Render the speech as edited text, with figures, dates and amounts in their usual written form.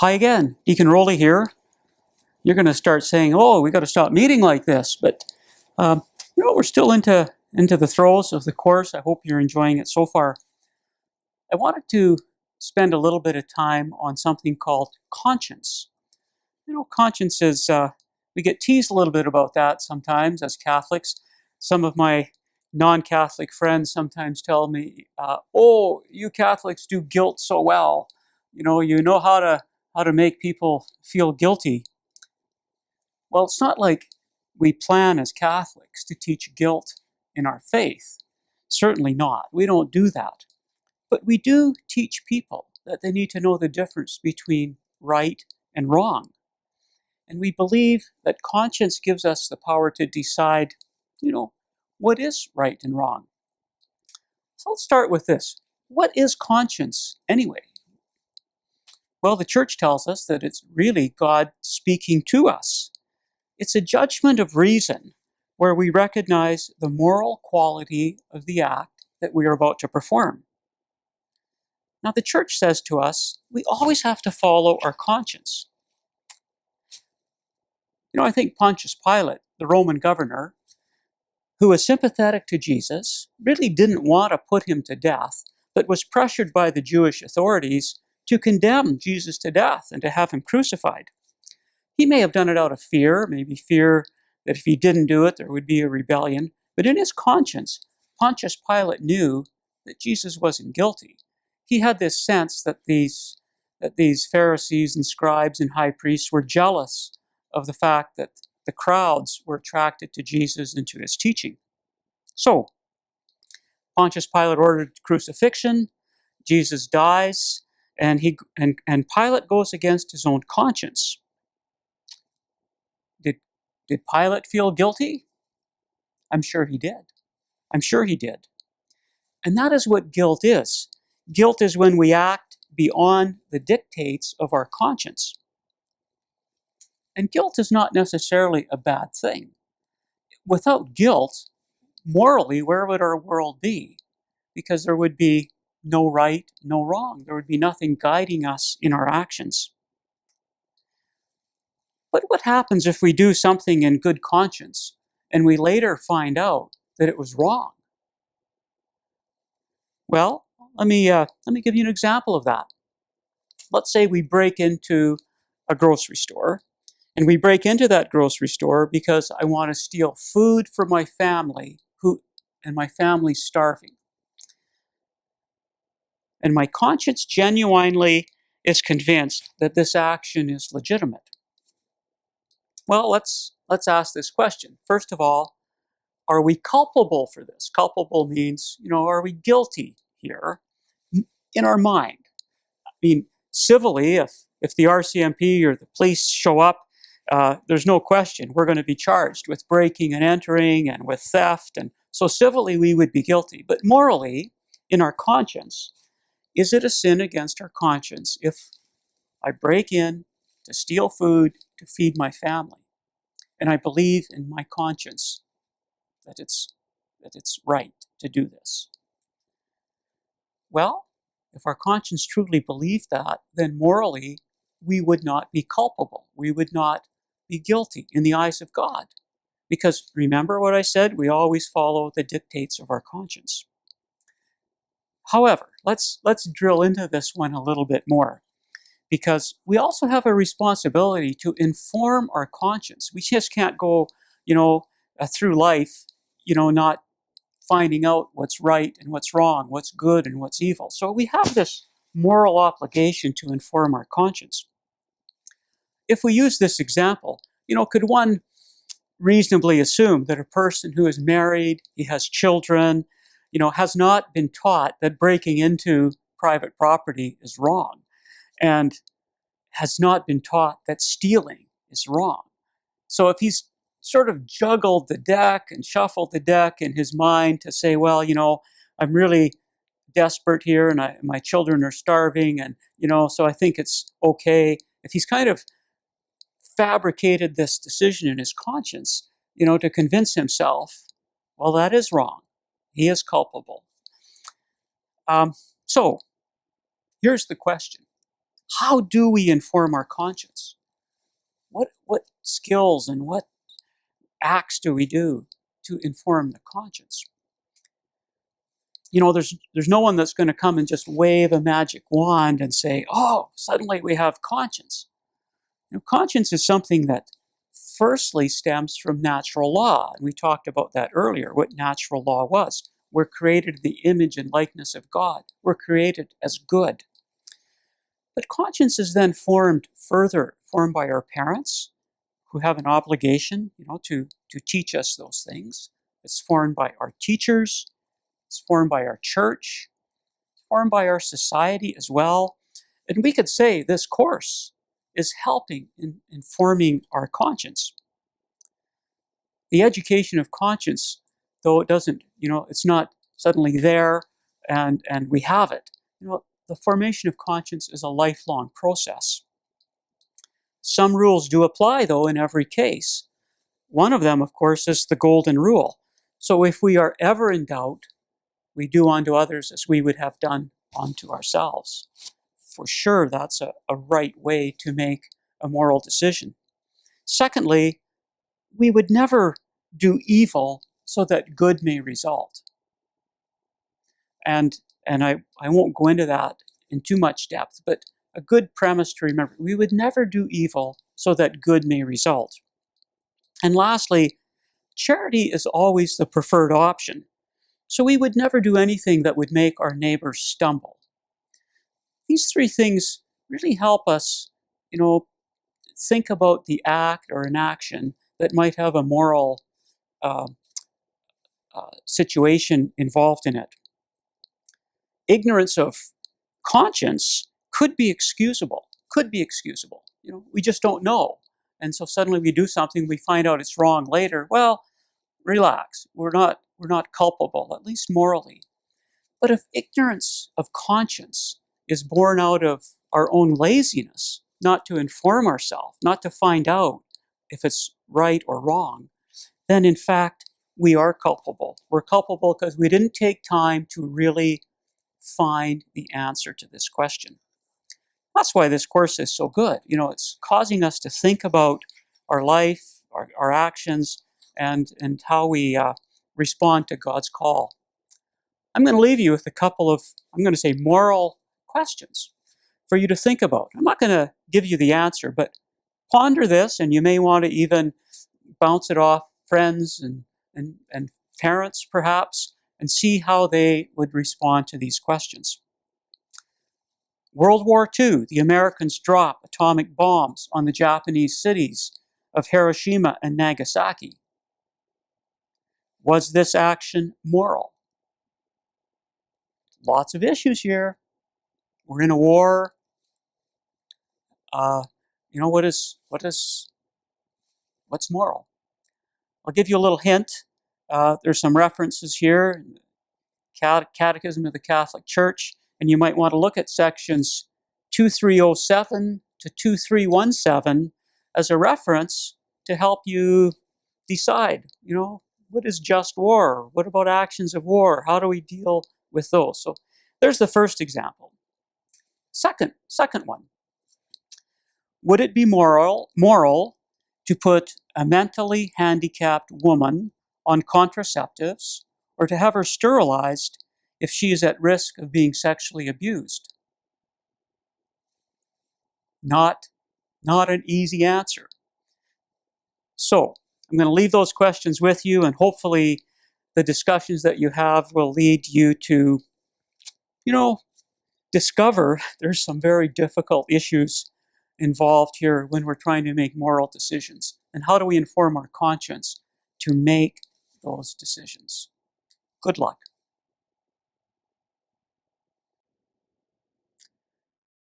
Hi again, Deacon Rollie here. You're going to start saying, "Oh, we got to stop meeting like this," but um, we're still into the throes of the course. I hope you're enjoying it so far. I wanted to spend a little bit of time on something called conscience. Conscience is we get teased a little bit about that sometimes as Catholics. Some of my non-Catholic friends sometimes tell me, "Oh, you Catholics do guilt so well. You know how to make people feel guilty." Well, it's not like we plan as Catholics to teach guilt in our faith. Certainly not. We don't do that. But we do teach people that they need to know the difference between right and wrong. And we believe that conscience gives us the power to decide, what is right and wrong. So let's start with this. What is conscience anyway? Well, the church tells us that it's really God speaking to us. It's a judgment of reason where we recognize the moral quality of the act that we are about to perform. Now, the church says to us, we always have to follow our conscience. I think Pontius Pilate, the Roman governor, who was sympathetic to Jesus, really didn't want to put him to death, but was pressured by the Jewish authorities to condemn Jesus to death and to have him crucified. He may have done it out of fear, maybe fear that if he didn't do it, there would be a rebellion. But in his conscience, Pontius Pilate knew that Jesus wasn't guilty. He had this sense that these Pharisees and scribes and high priests were jealous of the fact that the crowds were attracted to Jesus and to his teaching. So, Pontius Pilate ordered crucifixion, Jesus dies, and Pilate goes against his own conscience. Did Pilate feel guilty? I'm sure he did. And that is what guilt is. Guilt is when we act beyond the dictates of our conscience. And guilt is not necessarily a bad thing. Without guilt, morally, where would our world be? Because there would be no right, no wrong. There would be nothing guiding us in our actions. But what happens if we do something in good conscience and we later find out that it was wrong? Well, let me give you an example of that. Let's say we break into a grocery store, and we break into that grocery store because I want to steal food for my family, and my family's starving. And my conscience genuinely is convinced that this action is legitimate. Well, let's ask this question. First of all, are we culpable for this? Culpable means, are we guilty here in our mind? I mean, civilly, if the RCMP or the police show up, there's no question we're going to be charged with breaking and entering and with theft. And so civilly, we would be guilty. But morally, in our conscience, is it a sin against our conscience if I break in to steal food to feed my family? And I believe in my conscience that it's right to do this. Well, if our conscience truly believed that, then morally we would not be culpable. We would not be guilty in the eyes of God. Because remember what I said, we always follow the dictates of our conscience. However, let's drill into this one a little bit more, because we also have a responsibility to inform our conscience. We just can't go, through life, not finding out what's right and what's wrong, what's good and what's evil. So we have this moral obligation to inform our conscience. If we use this example, could one reasonably assume that a person who is married, he has children, has not been taught that breaking into private property is wrong, and has not been taught that stealing is wrong? So if he's sort of juggled the deck and shuffled the deck in his mind to say, well, I'm really desperate here and my children are starving, and, so I think it's okay. If he's kind of fabricated this decision in his conscience, to convince himself, well, that is wrong. He is culpable. So here's the question. How do we inform our conscience? What skills and what acts do we do to inform the conscience? There's no one that's going to come and just wave a magic wand and say, oh, suddenly we have conscience. Conscience is something that firstly stems from natural law. And we talked about that earlier, what natural law was. We're created in the image and likeness of God. We're created as good. But conscience is then formed by our parents, who have an obligation, to teach us those things. It's formed by our teachers. It's formed by our church. It's formed by our society as well. And we could say this course is helping in forming our conscience. The education of conscience, though it doesn't, it's not suddenly there and we have it. The formation of conscience is a lifelong process. Some rules do apply, though, in every case. One of them, of course, is the golden rule. So if we are ever in doubt, we do unto others as we would have done unto ourselves. For sure, that's a right way to make a moral decision. Secondly, we would never do evil so that good may result. And I won't go into that in too much depth, but a good premise to remember, we would never do evil so that good may result. And lastly, charity is always the preferred option. So we would never do anything that would make our neighbor stumble. These three things really help us, think about the act or an action that might have a moral situation involved in it. Ignorance of conscience could be excusable. We just don't know. And so suddenly we do something, we find out it's wrong later. Well, relax. We're not culpable, at least morally. But if ignorance of conscience is born out of our own laziness, not to inform ourselves, not to find out if it's right or wrong, then in fact, we are culpable. We're culpable because we didn't take time to really find the answer to this question. That's why this course is so good. It's causing us to think about our life, our actions, and how we respond to God's call. I'm going to leave you with a couple of, moral questions for you to think about. I'm not going to give you the answer, but ponder this, and you may want to even bounce it off friends and parents, perhaps, and see how they would respond to these questions. World War II, the Americans drop atomic bombs on the Japanese cities of Hiroshima and Nagasaki. Was this action moral? Lots of issues here. We're in a war. What's moral? I'll give you a little hint. There's some references here, Catechism of the Catholic Church, and you might want to look at sections 2307 to 2317 as a reference to help you decide, what is just war? What about actions of war? How do we deal with those? So there's the first example. Second one. Would it be moral to put a mentally handicapped woman on contraceptives or to have her sterilized if she is at risk of being sexually abused? Not an easy answer. So I'm going to leave those questions with you, and hopefully the discussions that you have will lead you to, discover there's some very difficult issues involved here when we're trying to make moral decisions. And how do we inform our conscience to make those decisions? Good luck.